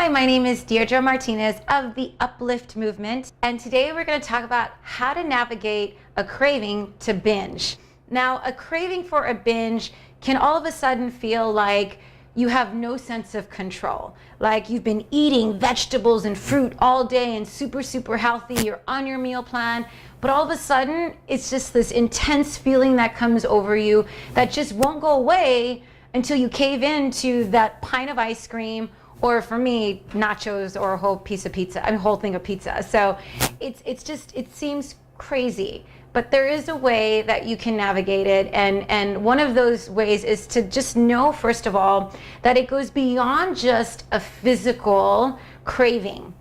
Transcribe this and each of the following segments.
Hi, my name is Deirdre Martinez of the Uplift Movement, and today we're going to talk about how to navigate a craving to binge. Now, a craving for a binge can all of a sudden feel like you have no sense of control. Like you've been eating vegetables and fruit all day and super healthy, you're on your meal plan, but all of a sudden it's just this intense feeling that comes over you that just won't go away until you cave into that pint of ice cream, or for me, nachos, or a whole piece of pizza, a whole thing of pizza. So it seems crazy, but there is a way that you can navigate it. And one of those ways is to just know, first of all, that it goes beyond just a physical craving.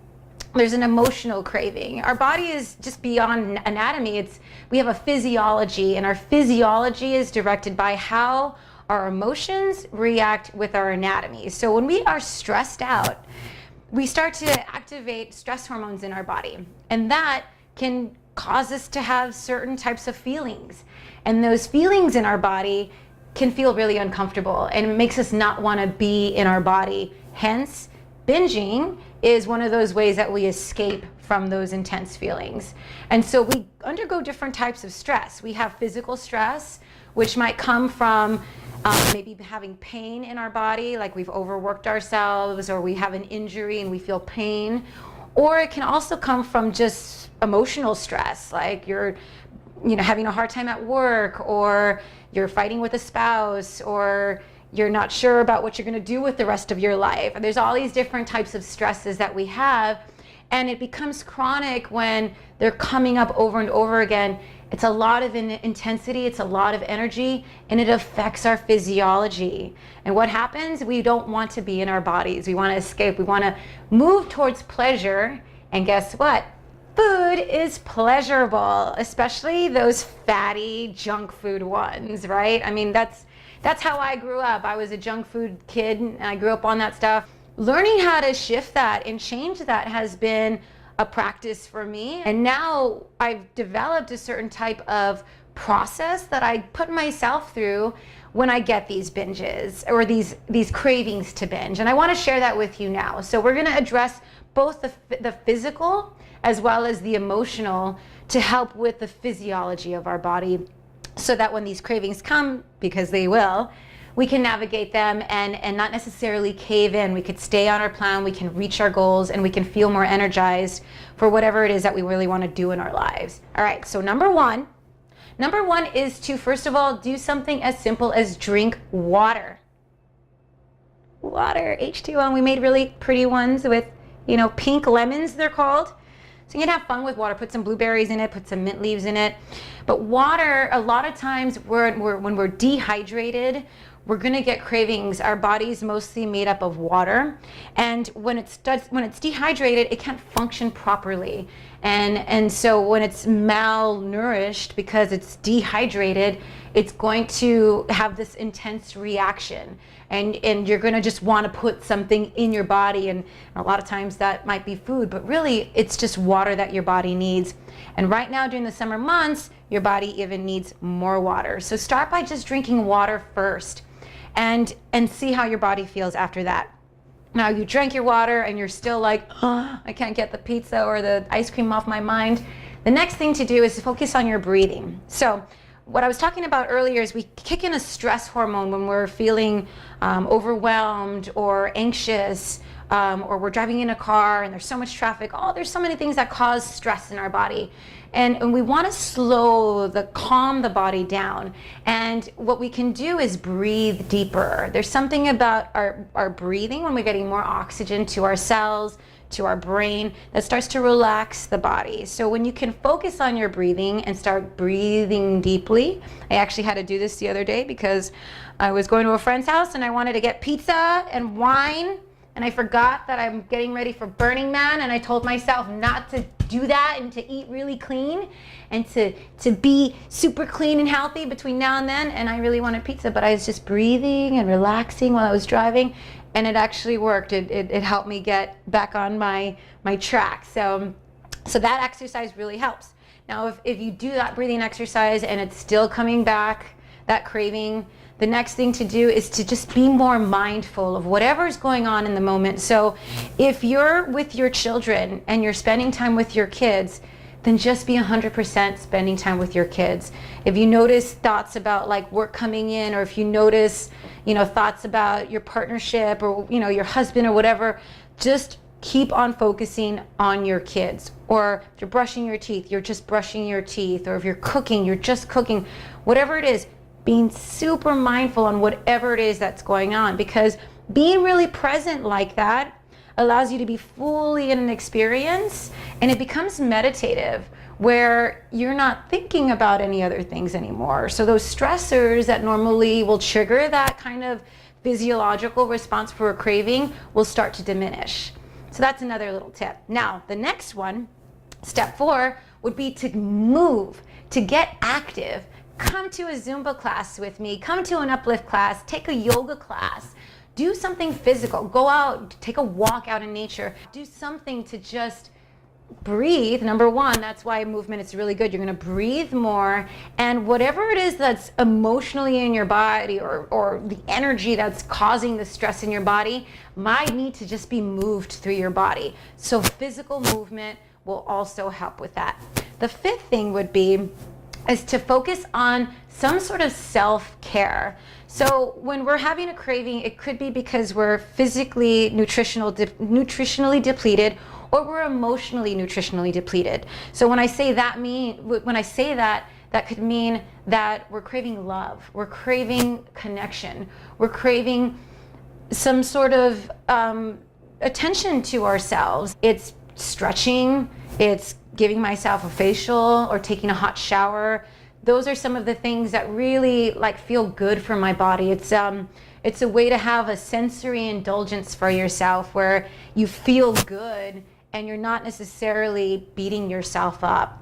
There's an emotional craving. Our body is just beyond anatomy. We have a physiology, and our physiology is directed by how our emotions react with our anatomy. So when we are stressed out, we start to activate stress hormones in our body, and that can cause us to have certain types of feelings. And those feelings in our body can feel really uncomfortable, and it makes us not want to be in our body. Hence, binging is one of those ways that we escape from those intense feelings. And so we undergo different types of stress. We have physical stress, which might come from maybe having pain in our body, like we've overworked ourselves, or we have an injury and we feel pain. Or it can also come from just emotional stress, like you're having a hard time at work, or you're fighting with a spouse, or you're not sure about what you're going to do with the rest of your life. And there's all these different types of stresses that we have, and it becomes chronic when they're coming up over and over again. It's a lot of intensity, it's a lot of energy, and it affects our physiology. And what happens? We don't want to be in our bodies. We want to escape. We want to move towards pleasure. And guess what? Food is pleasurable, especially those fatty junk food ones, right? I mean, that's how I grew up. I was a junk food kid, and I grew up on that stuff. Learning how to shift that and change that has been a practice for me. And now I've developed a certain type of process that I put myself through when I get these binges or these cravings to binge. And I want to share that with you now. So we're going to address both the physical as well as the emotional to help with the physiology of our body, so that when these cravings come, because they will, we can navigate them and not necessarily cave in. We could stay on our plan, we can reach our goals, and we can feel more energized for whatever it is that we really want to do in our lives. All right, so number one is to, first of all, do something as simple as drink water. Water, H2O, and we made really pretty ones with, pink lemons, they're called. So you can have fun with water, put some blueberries in it, put some mint leaves in it. But water, a lot of times when we're dehydrated, we're gonna get cravings. Our body's mostly made up of water, and when it's dehydrated, it can't function properly. And so when it's malnourished because it's dehydrated, it's going to have this intense reaction, and you're gonna just want to put something in your body, and a lot of times that might be food, but really it's just water that your body needs. And right now during the summer months, your body even needs more water. So start by just drinking water first, and see how your body feels after that. Now you drank your water and you're still like, oh, I can't get the pizza or the ice cream off my mind. The next thing to do is to focus on your breathing. So what I was talking about earlier is we kick in a stress hormone when we're feeling overwhelmed or anxious, or we're driving in a car and there's so much traffic. There's so many things that cause stress in our body. And we want to calm the body down. And what we can do is breathe deeper. There's something about our breathing when we're getting more oxygen to our cells, to our brain, that starts to relax the body. So when you can focus on your breathing and start breathing deeply, I actually had to do this the other day because I was going to a friend's house and I wanted to get pizza and wine, and I forgot that I'm getting ready for Burning Man, and I told myself not to do that and to eat really clean and to be super clean and healthy between now and then, and I really wanted pizza, but I was just breathing and relaxing while I was driving, and it actually worked. It helped me get back on my track. So that exercise really helps. Now if you do that breathing exercise and it's still coming back, that craving, the next thing to do is to just be more mindful of whatever's going on in the moment. So if you're with your children and you're spending time with your kids, then just be 100% spending time with your kids. If you notice thoughts about like work coming in, or if you notice, thoughts about your partnership or, your husband or whatever, just keep on focusing on your kids. Or if you're brushing your teeth, you're just brushing your teeth. Or if you're cooking, you're just cooking. Whatever it is, being super mindful on whatever it is that's going on, because being really present like that allows you to be fully in an experience, and it becomes meditative where you're not thinking about any other things anymore. So those stressors that normally will trigger that kind of physiological response for a craving will start to diminish. So that's another little tip. Now, the next one, step 4, would be to move, to get active. Come to a Zumba class with me, come to an uplift class, take a yoga class. Do something physical. Go out, take a walk out in nature. Do something to just breathe. Number one, that's why movement is really good. You're going to breathe more. And whatever it is that's emotionally in your body, or the energy that's causing the stress in your body, might need to just be moved through your body. So physical movement will also help with that. The 5th thing would be is to focus on some sort of self-care. So when we're having a craving, it could be because we're physically nutritionally depleted, or we're emotionally nutritionally depleted. So when I say that, that could mean that we're craving love, we're craving connection, we're craving some sort of attention to ourselves. It's stretching, it's giving myself a facial or taking a hot shower. Those are some of the things that really feel good for my body. It's a way to have a sensory indulgence for yourself where you feel good and you're not necessarily beating yourself up.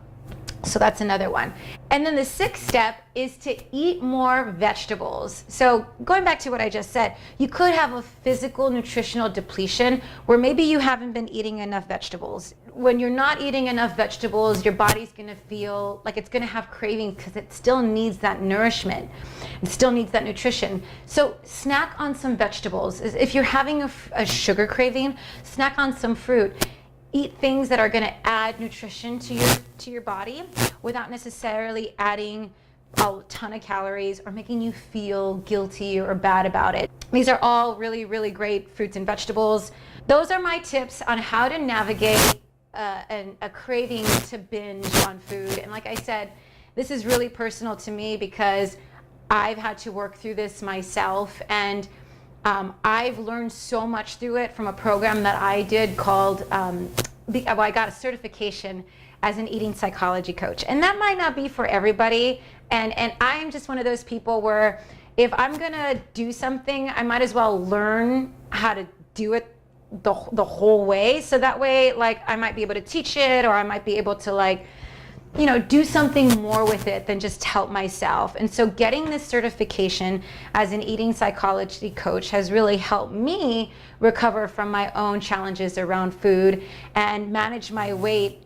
So that's another one. And then the 6th step is to eat more vegetables. So going back to what I just said, you could have a physical nutritional depletion where maybe you haven't been eating enough vegetables. When you're not eating enough vegetables, your body's gonna feel like it's gonna have cravings because it still needs that nourishment. It still needs that nutrition. So snack on some vegetables. If you're having a sugar craving, snack on some fruit. Eat things that are going to add nutrition to your body without necessarily adding a ton of calories or making you feel guilty or bad about it. These are all really, really great fruits and vegetables. Those are my tips on how to navigate a craving to binge on food. And like I said, this is really personal to me because I've had to work through this myself, and I've learned so much through it from a program that I did called, I got a certification as an eating psychology coach. And that might not be for everybody. And I'm just one of those people where if I'm gonna do something, I might as well learn how to do it the whole way. So that way, I might be able to teach it, or I might be able to do something more with it than just help myself. And so getting this certification as an eating psychology coach has really helped me recover from my own challenges around food and manage my weight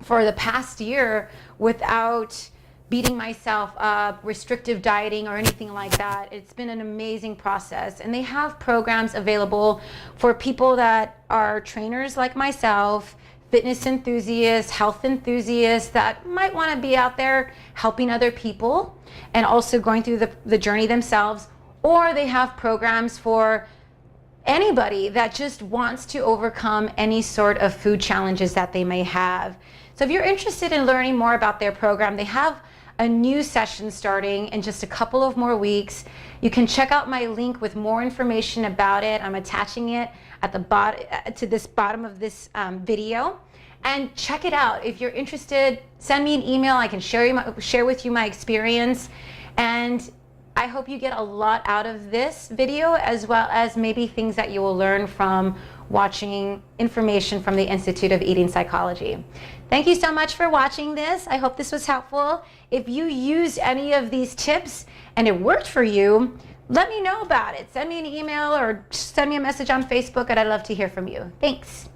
for the past year without beating myself up, restrictive dieting, or anything like that. It's been an amazing process. And they have programs available for people that are trainers like myself, fitness enthusiasts, health enthusiasts that might want to be out there helping other people and also going through the journey themselves. Or they have programs for anybody that just wants to overcome any sort of food challenges that they may have. So if you're interested in learning more about their program, they have a new session starting in just a couple of more weeks. You can check out my link with more information about it. I'm attaching it at the bottom to this bottom of this video, and check it out. If you're interested, send me an email. I can share with you my experience, and I hope you get a lot out of this video, as well as maybe things that you will learn from watching information from the Institute of Eating Psychology. Thank you so much for watching this. I hope this was helpful. If you used any of these tips and it worked for you, let me know about it. Send me an email or send me a message on Facebook, and I'd love to hear from you. Thanks.